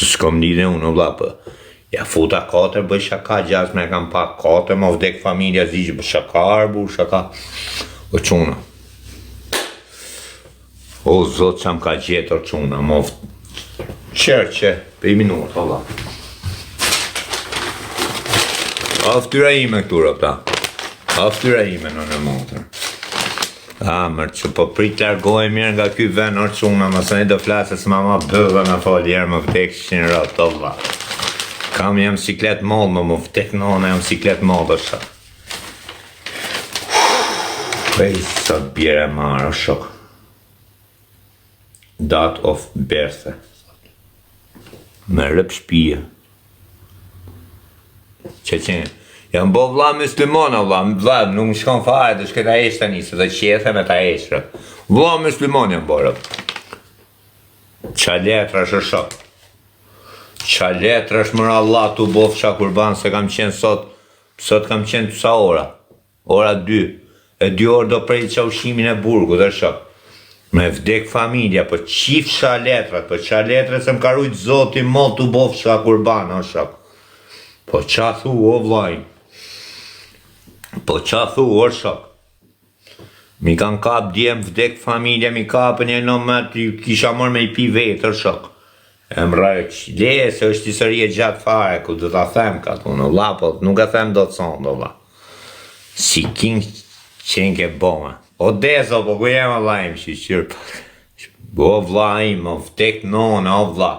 s'kom lidhe unë, vla, për. Ja futa 4, bëj shaka, 6 me kam pa 4, ma vdek familja zishë, bë shaka arbu, shaka. O quna. O zot që më ka gjetër quna, ma qërë, për i minutë, vla. Aftyra ime këtura, pëta. Aftyra ime në motër. Mërë që po prit largohej mirë nga ky ven orçuna, mësë një do flasë se ma bëdhe në falë, jerë më vdek që në ratë, vla. Kam jam siklet mollë, më vdek në jam siklet mollë, është. Pej, sot bjere marë, o shok. Date of birth. Me rëp shpije. Që jam bo vla muslimona, vla, nuk më shkon fare, të shketa eshtë të njësë, të qethe me ta eshtë. Vla muslimon jam borë. Qa letra është shok. Qa letra është mërë Allah të bof qa kurban, se kam qenë sot kam qenë të sa ora. Ora 2. E 2 orë do prej qa ushimin e burgu, dhe shok. Me vdek familja, po qif qa letrat, po qa letrat se më karujt zoti mol të bof qa kurban, o shok. Po qa thu, o vlajnë. Po qa thu, o shok. Mi kanë kap djem vdek familja, mi kapën e në mëtë, kisha mërë me i pi vetë, o shok. E më rëq, leje se është i sërje gjatë fare, ku dhe ta them ka të unë, vla, po nuk e them do të sonë, vla. Si king qenë ke bome. O dezo, po ku jem vlajmë, që qërë. O vlajmë, o vdek nona, o vla.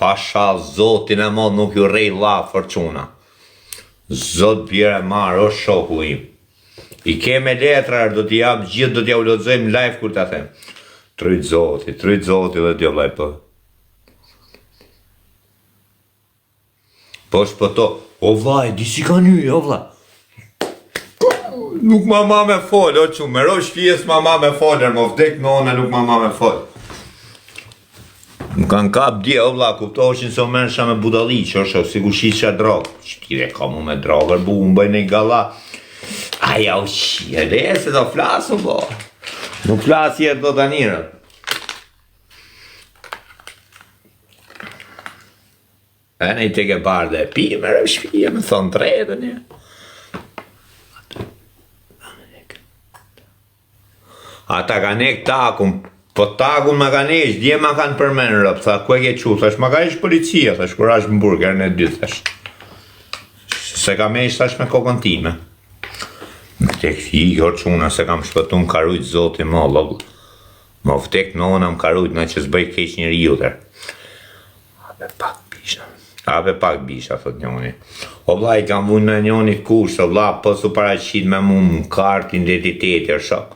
Pasha, zotin e mod nuk ju rej la fortuna. Zot bjere marë, o shoku im. I keme letrar, do t'i jabë gjithë, do t'ja u lozojmë live kur t'a them. Trujt zoti dhe t'jo vlaj për. Po shpëto, o vlaj, di si ka një, o vla. Nuk ma me folë, o që, me rosh fjes ma me folër, më vdek nona nuk ma me folë. Më kanë kap dje, o vla, kuptoheshin se o mensha me budali, që është, si ku shisha drogë. Që tire ka mu me drogër, bu, më bëjnë i gala. Aja u qie, dhe se do flasë, bo. Nuk flasë jetë do të njërët. E në i teke barë dhe pi, me rëshpije, me thonë të redë një. Ata ka nek takun, po takun ma ka nesh, dje ma kanë përmenë rëpë, tha, ku e ke qu, thash, ma ka ish policia, thash, kur ashtë më burger në 2, thash. Se ka me ish, thash, me kokën time. Më tek i gjorë quna, se kam shpëtu më karujt zoti më, logë. Më vtek nona më karujt, në që s'bëj keq njëri jutër. Ape pak bisha, thot njoni. O vla, i kam vun me njoni kush, o vla, po su paraqit me mu më kartë identiteti, o shok.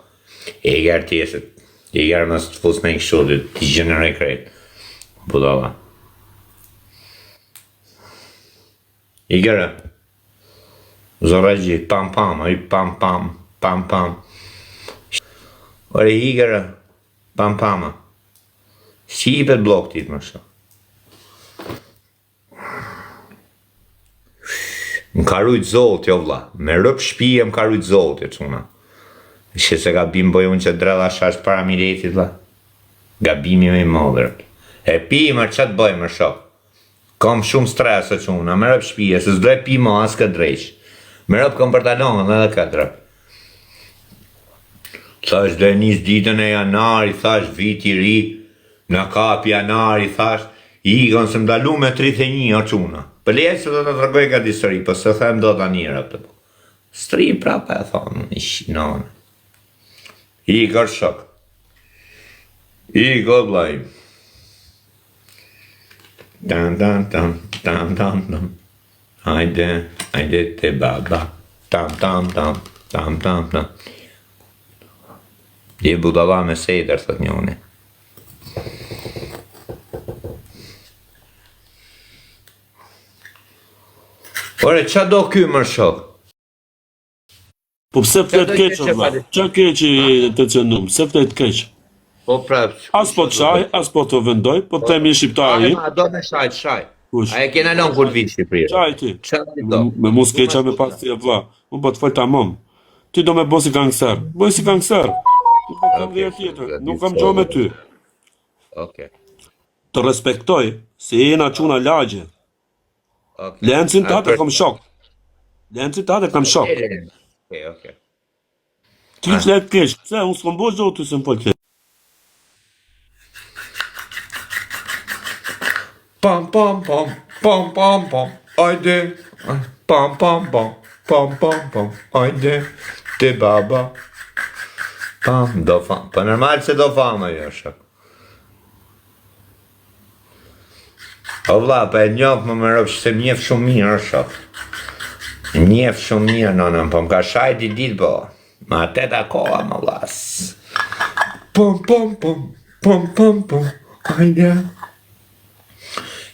E gjerë tjeset, e gjerë më së të fus me i kështu, t'i gjenere krejt. Budala. I gjerë. Zora gjithë, pam pam, i pam pam, pam pam. Ore i gjerë, pam pam. Si i pet blok t'itë më shumë. Më karujt zoti, o vla. Me rëp shpije më karujt zoti, quna. Shë se gabim bëj unë që drella shash para miretit, vla. Gabimi me i modër. E pi më që të bëj më shok. Kam shumë stres e quna, me rëp shpije, se s'doj pi më as këtë drejsh. Me rëp kam për talonë edhe këtë rëp. Thash dhe njës ditën e janari, thash viti ri, në kap janari, thash, i ikon se mdalu me 31 o quna. Për lejë se do të tërgoj ka di sëri, për se them do të anjera për të. Stri prapa e thonë, i shinonë. I kër shok. I kër blajmë. Dan, dan, dan, dan, dan, dan. Hajde te baba. Tam, tam, tam, tam, tam, tam. Je budala me sejder, thët njoni. Ore, qa do ky më shok? Po pse flet keq, valla? Qa keq të qëndum? Pse flet keq? Po prap. As po çaj, as po të vendoj, po të temi shqiptari. A do me shaj. Kush? A e kena lon kur vinë Shqipëri? Çaj ti. do? Me mos keqa me pas ti vlla. Unë po të fol tamam. Ti do me bo si gangster. Boj si gangster. Nuk kam dhja tjetër. Nuk kam gjo me ty. Okej. të respektoj, se jena quna lagje. Lencin të atë kam shok. Lencin të atë kam shok. Okay. Ti që letë kesh, pse, unë s'kom bo gjotë të se më folë kesh. Pam pam pam pam pam pam. Ajde. Pam pam pam pam pam pam. Ajde. Te baba. Pam do fam. Po normal se do fam ajo shok. O vlla, pa e njof më rëpsh se mjef shumë mirë shok. Mjef shumë mirë nonën, po m'ka shajt I ditë po. Ma teta koha më vlas. Pam pam pam pam pam pam. Ajde.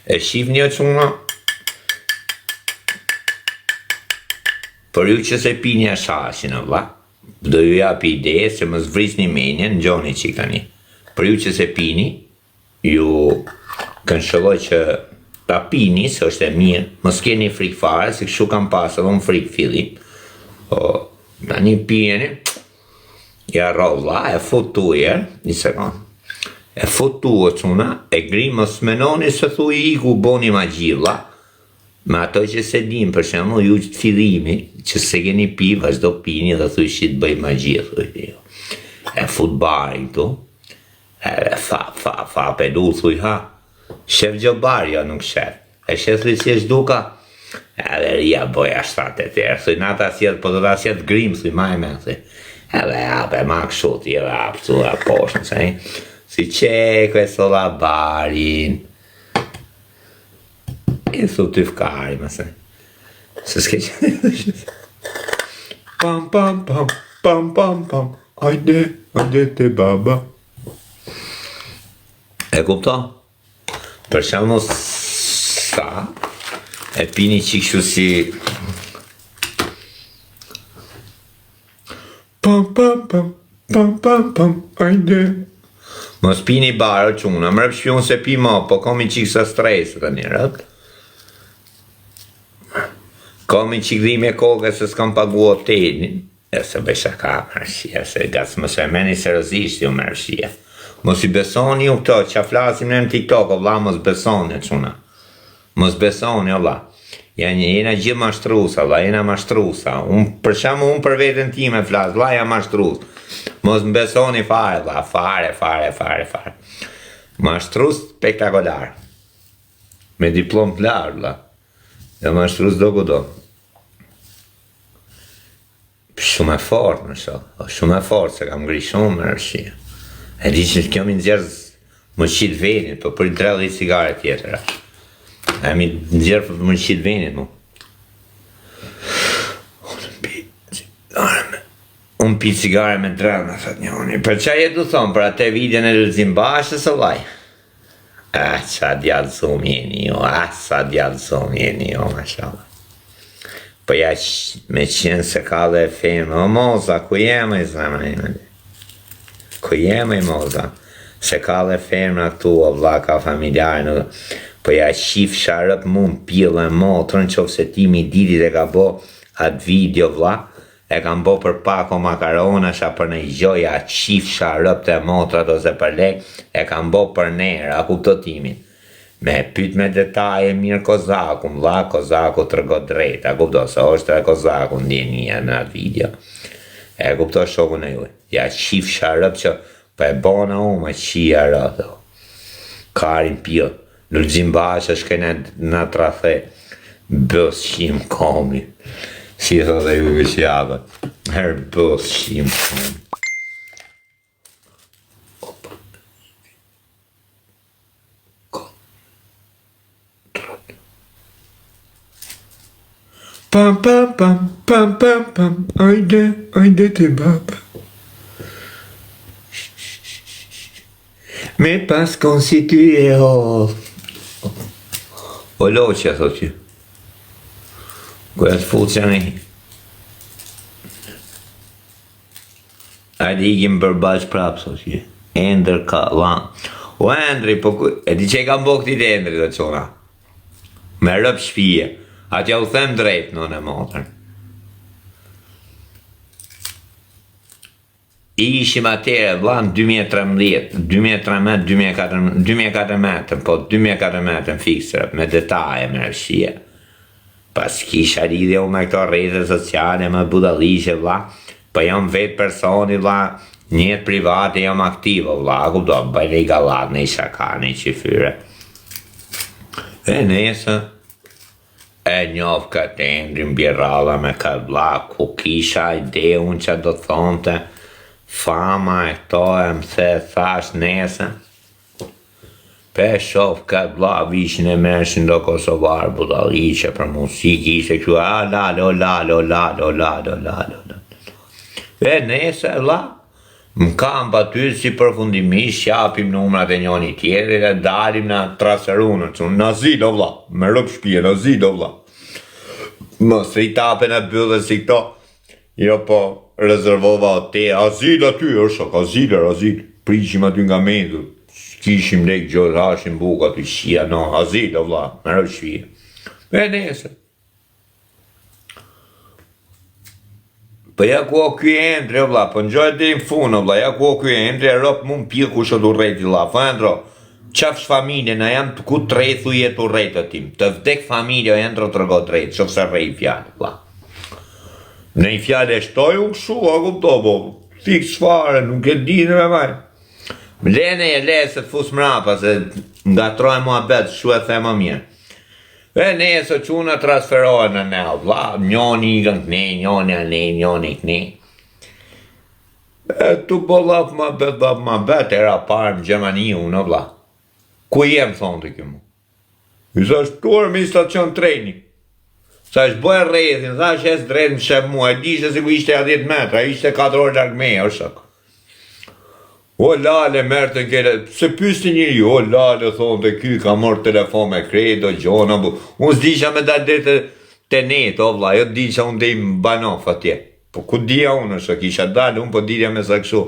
E shif një quna. Për ju që se pinja shashin o vlla, do ju japi ide se mos vrisni menjen, ngjoni qik tani. Për ju që se pini, ju kënshëlloj që ta pini, se është e mirë, mos keni frikë fare, se kështu kam pasë edhe unë frikë fillim. Tani pjeni, ja rolla, e futujer, një sekund. E futu o quna, e gri mos menoni se thuj iku boni magjilla, me ato që se dim, për shemë, ju që të fillimi, që se keni pi, vazhdo pini dhe thuj shi të bëj magjia, thuj. E fut bari këtu, e fa, pe du, thuj ha, shef gjobar, jo nuk shef, e shef thuj si është duka, edhe ria boja 7-8, thuj nata sjetë, po do ta sjetë grim, thuj majme, thuj, edhe ape ma këshut, edhe ape, thuj, a poshën, thuj, si c'è questo la barin? E su ti fkari, ma sai. Se c'è. Pam pam pam pam pam pam. Ajde te baba. E kupto? Për shembull sa e pini qik kështu si pam pam pam pam pam pam. Ajde. Mos pini barë quna, më rëpshpion se pi ma, po komi qik sa stresë të një rëpt. Komi qik dhime koke se s'kam pagu hotelin, e se besha ka mërshia, se gatës më se meni serëzisht ju mërshia. Mos I besoni ju këto, që a flasim në TikTok, o vla, mos besoni quna. Mos besoni, o vla. Jena gjithë mashtrusa, vla, jena mashtrusa. Për shamu unë për vetën time flas, vla, jam mashtrusa. Mos më besoni fare, vla, fare. Mashtrus spektakolar. Me diplom të larë, vla. Dhe mashtrus do kudo. Shumë e fort, më shoh. Shumë e fort, se kam ngri shumë më rëshia. E di që kjo mi nxerës më qitë venit, po për I drellë I cigare tjetëra. E mi nxerë më qitë venit, mu. Unë pi cigare me drellë, me thët njoni. Për qa jetu thonë, për atë videon e lëzim bashkës o laj? Qa djallë zoom jeni jo, mashallah. Po ja me qenë se ka dhe femë, o moza, ku jeme I zemën e ime? Ku jeme I moza? Se ka dhe femë në këtu, o vla, ka familjarë, po ja qif sharëp mund pjellë e motrën, qofë se ti mi diti dhe ka bo atë video, vla, e kam bo për pako makarona, sha për në I gjoja qif sharëp të motrat ose për lek, e kam bo për nërë, a kuptotimin. Me pyt me detaje mirë Kozaku, vla, Kozaku të rëgo drejt, a kupto, se është e Kozaku ndjenja në atë video. E kupto shokun e juj, ja qif sharëp që për e bona u me qia rëtho. Karin pjo, Lulzim Basha shkene në trathe, bës qim komi. Si thot e ju që javë, herë bës qim komi. Pam pam pam pam pam pam, ajde te baba. Me pas constitue o loqja, thot që. Kujat full që në ajde ikim përbash prap, thot që. Ender ka, lan. O Endri, po e di që kam bo këti të Endri dhe qona. Me rëp shpije. Atja u them drejt në në motër. ishim atëre vlla në 2014, po 2014 fiksë, me detaje, me rëshqie. Pas kisha lidhje unë me këto rrjete sociale, me budallishe, vlla, po jam vetë personi, vlla, njët private jam aktive, vlla, ku do, bëjre i galat, në i shaka, në i qifyre. E nesë, e njofë këtë endrin bjerralla me këtë vlla, ku kisha ide unë që do të thonte, fama e këto e më thash nesë, pe shof këtë vlla vishin e mershin do Kosovar, budalliqe për musik, ishe kështu, E nesë, vlla, më kam paty si përfundimisht japim numrat e njoni tjetrit e dalim në traserunën, që në zilo vlla, me rëp shpije, në zilo vlla. Më se i tapen e bëllë si këto, jo po rezervova te, azil aty, është azil, prishim aty nga mendu, kishim lek gjojë, hashim buka të shia, no, azil vlla, me rëp shpije. E nesë. Po ja ku o kujendre, vlla, po njoj dhe në funë, vlla, ja ku o kujendre, rëpë mu më pjë ku shë të rejti, vlla, fëndro, qafsh familje, në jam të ku të rejthu jetë u rejtë tim, të vdek familje o endro të rëgot rejtë, që fëse rej fjallë, vlla. Në i fjallë e shtoj u këshu, a kupto, po, fikë shfare, nuk e dinë me maj. Më lene e lese të fusë mrapa, se nga troj mua betë, shu e thema mirë. E nesë që unë transferohet në ne, vlla, njoni i gën këne, njoni a ne, njoni i këne. E tu po laf ma bet, era parë më Gjermani unë, vlla. Ku jem, thonë të këmu? I thash, tuar me stacion treni. Thash, bëj rrethin, thash, es drejt më shep mua, e dishe se ku ishte a 10 metra, ishte 4 orë larg me, o shak. O lale, mërë të kele, se pysti njëri, o lale, thonë të ky, ka morë telefon me kredo, gjona, bu. Unë s'disha me dalë dhe të netë, o vla, jo t'disha unë dhe i më banof atje. Po ku dhja unë është, kisha dalë, unë po dhja me sakshu.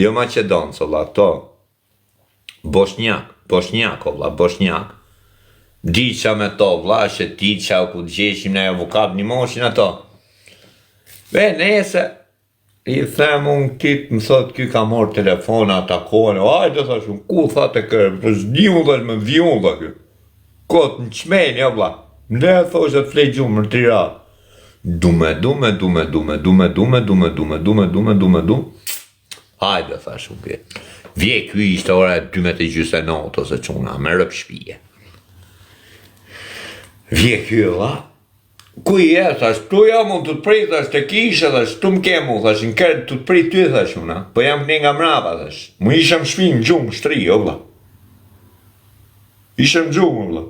Jo Macedonë, o vla, to. Bosnjak, o vla, Bosnjak. Disha me to, vla, që tisha, ku t'gjeshim në avukat, një moshin ato. Ve, nese, i them unë kitë, më thot, ky ka morë telefona, atakone, ajde, thash unë, ku thate kërë, për zdi unë, thash, me vion, tha kjo. Kotë, në qmeni, ja vla, ne thosh e të flej gjumë, më tira. Dume, ajde, thash unë kje. Vje kjo ishte ora 12:29, ose quna, me rëp shpije. Vje kjo, vla. Ku i e, thash, tu jam unë të të prit, thash, të kishe, thash, tu më kemu, thash, në kërë të të prit ty, thash, una, po jam këne nga mrapa, thash, mu ishëm shpim gjumë, shtri, o vla. Ishëm gjumë, vla.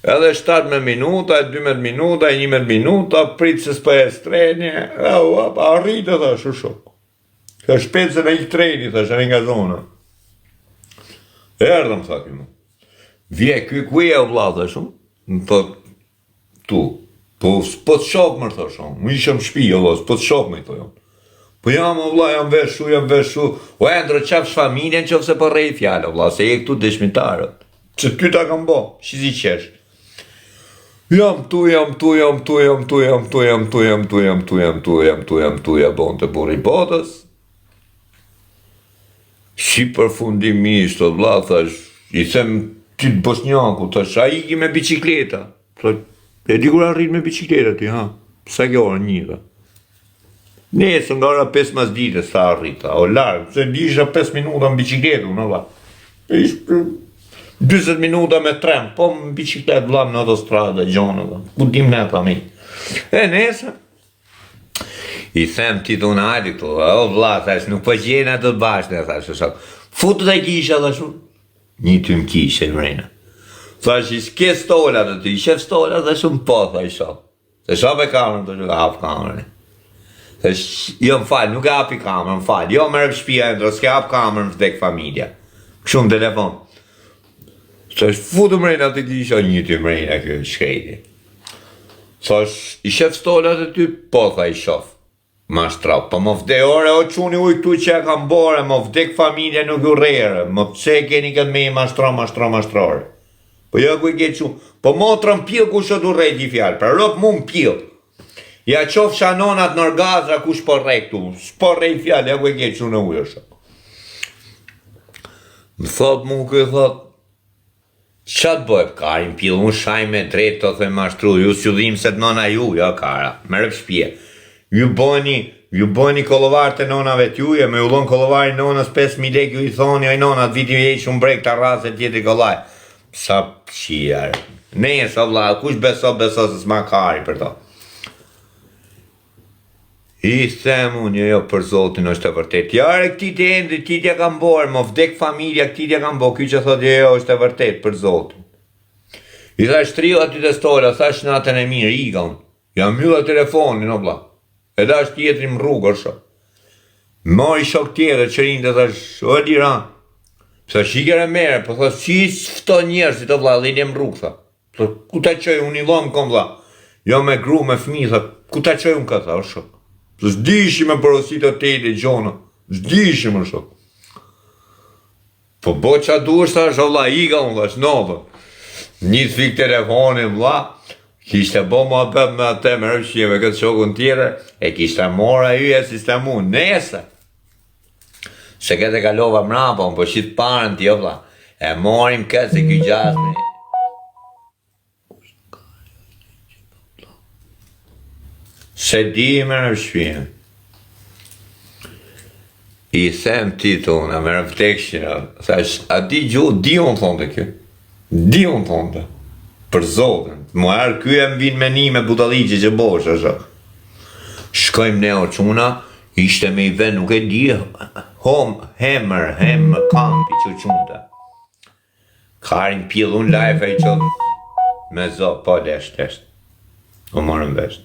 Edhe 17 minuta, 12 minuta, 11 minuta, prit se s'po e streni, arritë, thash, u shok. Ka shpet se në i treni, thash, në nga zona. Erdëm, thash, mu. Vje, ku i e, vla, thash, më thot, tu, po s'po të shok më thosh unë, më ishëm shpi, Allah, s'po të shok me thojnë. Po jam, Allah, jam veshu, o endro qafsh familjen që fse po rej fjallë, Allah, se e këtu dëshmitarët, që ty ta kam bo, shizi qesh. Jam tu, ja bon të buri botës. Si përfundimisht, Allah, thash, i them ty të Bosnjaku, thash, a iki me bicikleta, thash, e di kur arrit me bicikleta ti, ha? Sa kjo orë një, da? Nesë nga ora 5 mas dite sa arrita, o largë, se disha 5 minuta në bicikletu, në va. Ishtë 20 minuta me trem, po në biciklet vlam në autostrada, gjonë, da. Ku dim ne ta mi. E nesë, i them ti të unari këtu, o vla, thash, nuk po gjena të bashkë, thash, futu të kisha, thash, një ty më kisha i mrejna. Thash, i s'ke stolat të ty, i shef stolat dhe shumë po, tha i shop. Se shop e kamerën të që ka hap kamerën. Thash, jo më falë, nuk e hapi kamerën, më falë. Jo më rëp shpia e ndro, s'ke hap kamerën vdek familja. Shumë telefon. Thash, futu mrejna të kisha një ty mrejna kjo shkrejti. Thash, i shef stolat të ty, po, tha i shof. Mashtrap, po më vdek, ore, o quni uj tu që e kam bore, më vdek familja nuk u rejre, më pse keni këtë me i mashtrore. Po jo ku i ke qumë, po motra më pjell ku shë du rejt i fjallë, pra rëp mu më pjell. Ja qof shanonat në orgazra ku shpo rej këtu. Shpo rej fjallë, e ku e ke që në ujë shok. Më thot mu këtë thot, qa të bëjt karin pillë, unë shaj me drejt të thë mashtru, ju s'judhim se të nona ju, ja kara, me rëp shpje. Ju bëni kolovar të nonave t'juje, me ullon kolovari nonës 5.000 lek, ju i thoni, oj nonat viti e që unë brek të rrasë e tjetëri kolaj. Sa pëqijarë. Ne e sa vla, kush beso se s'ma kari për to. I them unë, jo për zotin është e vërtet. Jare këti të endri, ti t'ja kam borë, më vdek familja, këti t'ja kam borë, ky që thot jo është e vërtet për zotin. I thash trio aty të stola, thash natën e mirë, iga unë. Jam mjula telefonin, o bla. E dash tjetëri më rrugë, o shok. Mori shok tjetër, qërin të thash, o liran. Sa shikere mere, po thash, si fto njerëzit, o bla, dhe i më rrugë, tha. Ku ta qoj, unë i lom kom, bla. Jo me gru, me fmi, tha, ku ta qoj unë ka, tha, o shok. S'dishim e porosit të tejt e gjona. S'dishim e shok. Po bo qa duesh thash, o vla, iga unë thash, novë. Një fik telefonin vla, kishte bo ma pëp me atë me rëpshjeve këtë shokun tjere, e kishte mora ju e sistemu, nese. Se këtë e kalova mrapa, unë po shqit parën tjo vla, e morim këtë se kjo gjasmi. Se di me në shpinë. I them ti tona, me rëftekshina, thash, a di gjuhë, di unë thonë të kjo. Di unë thonë të. Për zotën. Mu erë kjo e më vinë me një me butaliqi që bosh, është. Shkojmë ne o quna, ishte me i ven, nuk e di, hemër, kampi që qunta. Karin pjellun lajfe i qëllë, me zo, po desht. O morën vesht.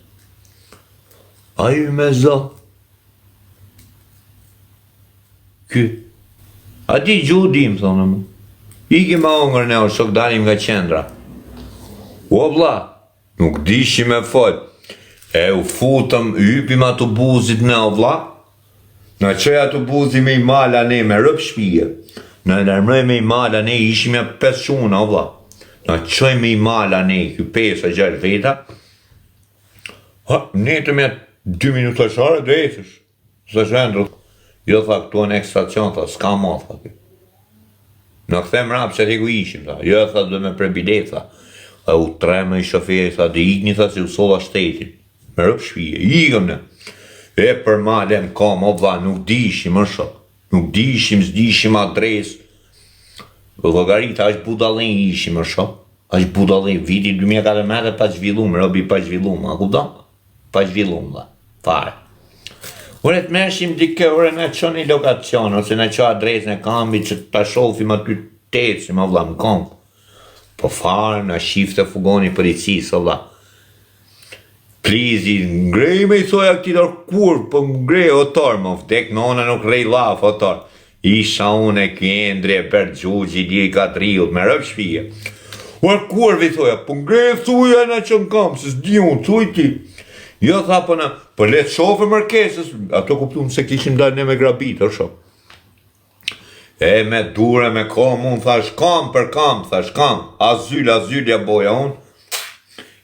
Ajë me zo. Ky. A di gjudim, thonë më. Iki ma ongër ne o shok dalim nga qendra. O vla, nuk dishi me fol. E u futëm, ypim ato buzit ne o vla. Në qëj ato buzi me i mala ne me rëp shpije. Në nërmëj me i mala ne ishim e 5 shuna o vla. Në qëj me i mala ne, kjo 5-6 veta. Ha, ne të me 2 minuta share dhe esësh. Së shendru. Jo, tha, këtu në ekstracion, tha, s'ka ma, tha. Në këthem rap që t'e ku ishim, tha. Jo, tha, dhe me prebilet, tha. Dhe u treme i shoferi, tha, dhe ikni, tha, si u sova shtetin. Me rëp shpije, ikëm ne. E për malem kam, o vla, nuk dishim, më shok. Nuk dishim, s'dishim adres. Logarita, është budalin ishim, më shok. është budalin, viti 2014 pa zhvillum, robi pa zhvillum, a kupton? Pa zhvillum, da, fare. Ure të mershim dike, ure në qo një lokacion, ose në qo adresën e kambi që të shofim aty të ecim, o vla, më kom. Po fare, në shifte fugoni policisë, o vla. Plizi, ngrej me i thoja këtidor kur, po ngrej otor, më vdek nona nuk rej laf, otor. Isha unë e këndre, për gjugji, di i katriut, me rëp shpije. Ure kur, vi thoja, po ngrej thuja në që në kam, se s'di unë, thuj ti. Jo, tha, po në, po letë shofe mërkesës, ato kuptu se kishim dalë ne me grabit, o shok. E me dure, me kom, unë thash kam për kam, thash kam, azylja boja unë.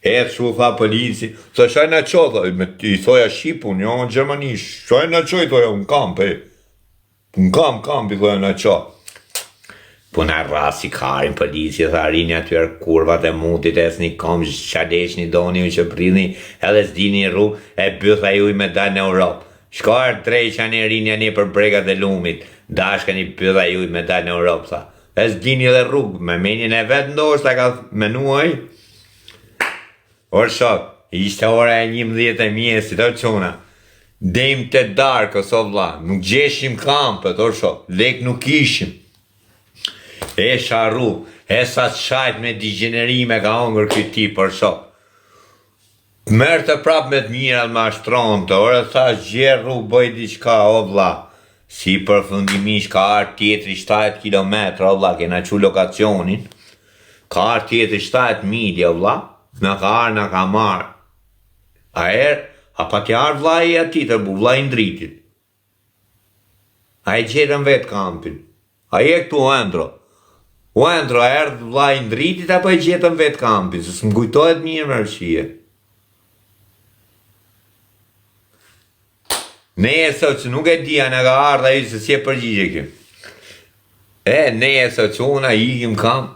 E të shu, tha polici, tha shaj në qo, tha, i thoja Shqipun, jo në Gjermanish, shaj në qo, i thoja, unë kam, pe, unë kam, i thoja në qo. Po në rrasi karin polici, tha rini atyër kurvat e mutit, e s'ni kom, qadesh një doni, u që pridhni, edhe s'di një rrug, e bëtha ju i me dalë në Europë. Shkar treqa një rinja një për bregat e lumit, dashka një bëtha ju i me dalë në Europë, tha. E s'di një dhe rrug, me menjën e vetë ndoshta ka menuaj. Orë shok, ishte ora e 11 e mjesit, o quna. Dejmë të darkës, o vla, nuk gjeshim kampët, orë shok, lek nuk ishim. E sharu, e sa shajt me digjenerime ka ongër këtë ti për shok. Mërë të prap me të mirat ma shtron të, orë thash gjerru bëj diqka, o vla. Si përfundimish ka artë tjetëri 7 km, o vla, kena që lokacionin. Ka artë tjetëri 7 milje, o vla. Në ka arë, në ka marë. A pa të arë vla i ati të bu, vla i ndritit. A e gjetën vetë kampin. A e këtu o endro. O endro, a erë vla i ndritit, apo e gjetën vetë kampin, se s'më kujtojt mirë mërshie. Ne e sot që nuk e dija në ka ardha i se si e përgjigje kjo. Ne e sot që una ikim kam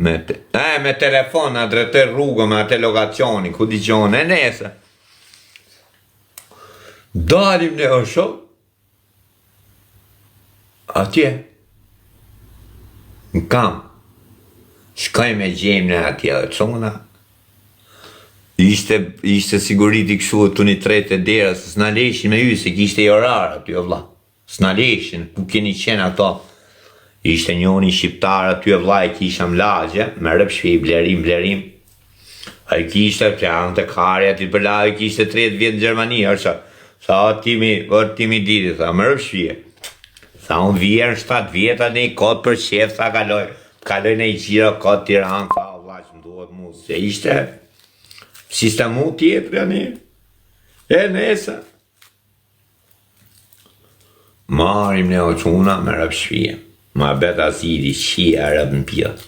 me telefon në drejtër rrugë me atë lokacioni, ku di qonë, nese. Dalim ne o shok, atje, në kam, shkaj me gjemë në atje, qona, ishte sigurit i këshu të një tretë e dera, se s'na leshin me ju, se kishte i orar aty o vla, s'na leshin, ku keni qenë ato, ishte njoni shqiptar aty o vla, e kisha mlagje, me rëpshvi, blerim, a i kishte, planë të kare, aty për la, i kishte 30 vjetë në Gjermani, sa timi diti, sa më rëpshvije. Sa unë vjerën 7 vjeta në i kotë për qef, sa kaloj në i qira kotë Tiranë, sa vla që më duhet mu, se ishte sistemu tjetër janë nese. Marim në oquna me rëpshvije, ma beta zidi, qia rëp në pjët,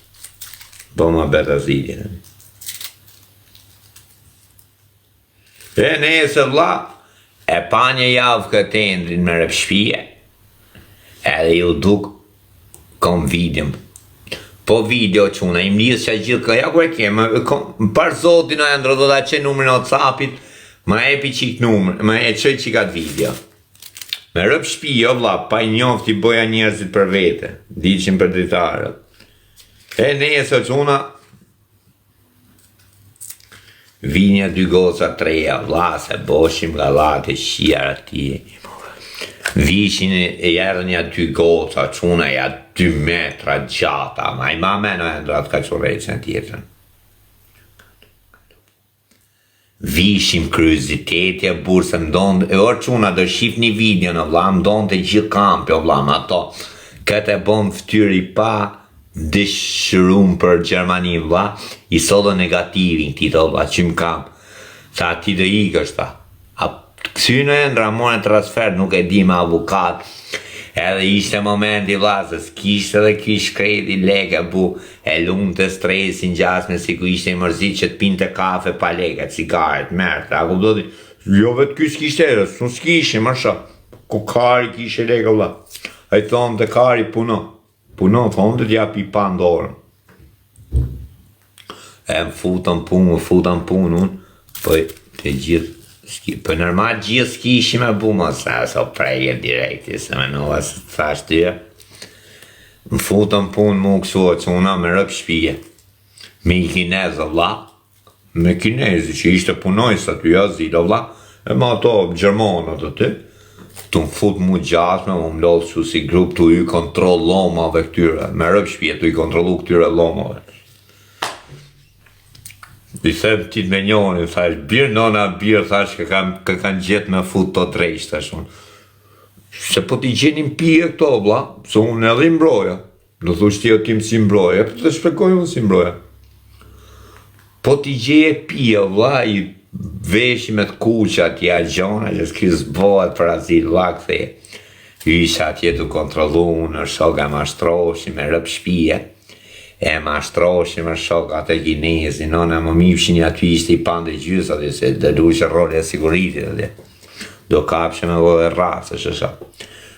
po ma beta zidi. Nese vla, e pa një javë këtë endrin me rëpshpije, edhe ju duk kom video. Po video quna, im njës që gjithë ka, ja ku e kemë, par zotin a ndro do da që numër në WhatsAppit, ma epi qik numër, ma e qëj qikat video. Me rëpshpije, vla, pa i njofti boja njerëzit për vete, diqin për dritarët. Nese quna, vinja 2 goca 3, vla, se boshim galate, shia ati. Vishin e jerën ja 2 goca, quna ja 2 metra gjata, ma i ma meno e ndrat ka qoreqen tjetën. Vishim kryziteti e burë, se mdonë, e orë quna do shif një video në vla, mdonë të gjithë kampi, o vla, ma to, këtë e bon ftyri pa, dëshërum për Gjermani vla, i sodë negativin ti të vla që më kam, sa ti dhe i kështë ta. Kësynë e ndramon e transfer, nuk e di me avukat, edhe ishte momenti vla, se s'kishte dhe kish kredi leke bu, e lumë të stresin gjasme, si ku ishte i mërzit që t'pinte kafe pa leke, cigaret, mërë, a ku do di, jo vetë kish kishte e, s'u s'kishe, mërsha, ku kari kishe leke vla, a i thonë të kari puno, thonë të t'ja pi pa ndorën. E më futën punën, po të gjithë, për normal gjithë s'kishi me bu më sa preje direkti, se me nova se të thash tyre. Më futën punë mu kësu o që una me rëp shpije, me i kinezë vla, me kinezi që ishte punojës aty jazit o vla, e ma ato gjermonët aty, të më fut mu gjasme, më lodhë që si grup të i kontrol lomave këtyre, me rëp shpije të i kontrolu këtyre lomave. I them tit me njoni, thash, birë nona birë, thash, ka kanë gjetë me fut të drejsh, thash unë. Se po t'i gjenim pije këto, bla, se unë edhe i mbroja. Do thush ti o tim si mbroja, po të shpekoj unë si mbroja. Po t'i gjeje pije, bla, i veshi me t'kuqa t'ja gjona, që s'ki zbohet për azil, bla, këthe. Isha atje të kontrolu unë, shoka mashtroshi me rëp shpije. E mashtroshi me shok atë kinezi, nona më mifshin aty ishte i pande gjysat, se dhe du që roli e siguritit edhe. Do kapshe me vode rrasë, shësha.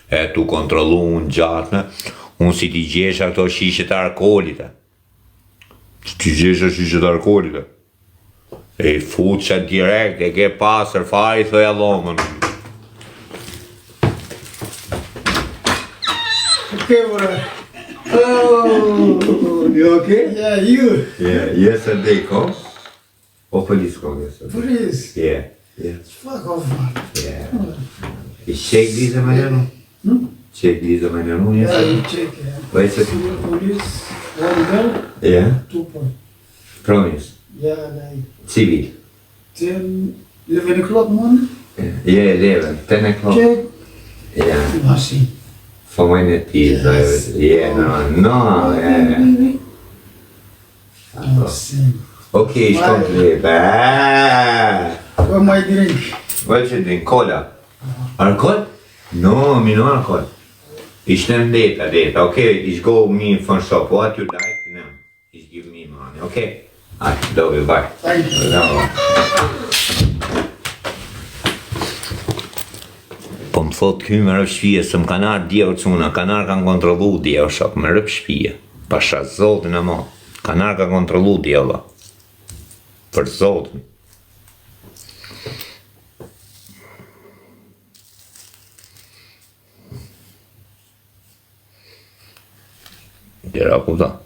E tu kontrolu unë gjatme, unë si t'i gjesha këto shishet e alkoholit. T'i gjesha shishet e alkoholit. E i fuqa direkt, e ke pasër fari, thoja lomën. Okay, bro. Oh, you okay? Yeah, you. Yeah, yesterday come. Or police come yesterday. Police. Yeah. Fuck off, man. Yeah. Is check these Mariano? Check these Mariano Yeah, yesterday? you check, yeah. Wait a second. Civil police, 1 gun, Yeah. 2 point. Promise. Yeah, like Civil. 10, 11 o'clock morning. Yeah, 11. 10 o'clock. Check. Yeah. Machine. For when it is. Yes. Yeah, no, yeah. Machine. Okay, ich komme gleich. Where my drink? What you drink? Cola? Alcohol? No, me no alcohol. Ich nehme data. Okay, ich go me from shop. What you like? No. Ich give me money. Okay? I love you. Bye. Thank you. Po thot ky me rëp shpije, se më kanë ardhur djevë çuna, kanë ardhur kanë kontrollu djevë shok, me rëp shpije. Pasha zotin e mo, kanë ardhur kanë kontrollu djevë. Për zotin. Gjera kuta.